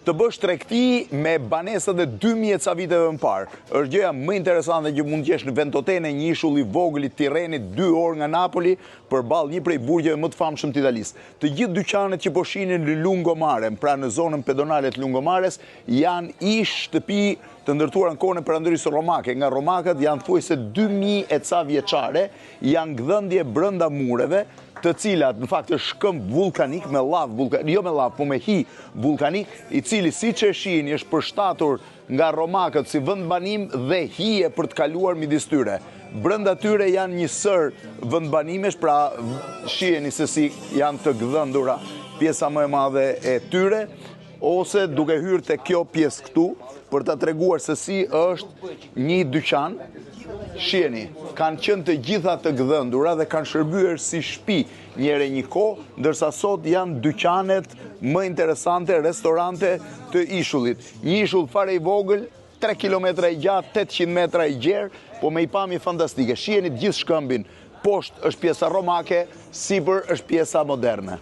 të bësh tregti me banesat e 2000 ca viteve më parë. Është gjëja më interesante që mund të jesh në Ventotene, një ishull i vogël i Tirenit, 2 orë nga Napoli, përballë një prej burgjeve më të famshëm të Italisë. Të gjithë dyqanet që po shihni në Lungomare, pra në zonën pedonale të Lungomares, janë ish shtëpi të ndërtuar në kohën e perandorisë romake. Nga romakët janë thuajse 2000 e ca vjeçare, janë gdhëndje brenda mureve, të cilat në fakt është shkëmb vulkanik me lavë, jo me lavë, po me hi vulkanik, i cili siç e shihni është përshtatur nga romakët si vend banim dhe hije për të kaluar midis tyre. Brenda tyre janë një sër vendbanimesh, pra shiheni se si janë të gdhëndura pjesa më e madhe e tyre, ose duke hyrë te kjo pjesë këtu për ta treguar se si është një dyqan. Shiheni, kanë qenë të gjitha të gdhëndura dhe kanë shërbyer si shtëpi njëre një kohë, ndërsa sot janë dyqanet më interesante, restorante të ishullit. Një ishull fare i vogël, 3 kilometra i gjatë, 800 metra i gjerë, po me i pamje fantastike. Shiheni gjithë shkëmbin. Poshtë është pjesa romake, sipër është pjesa moderne.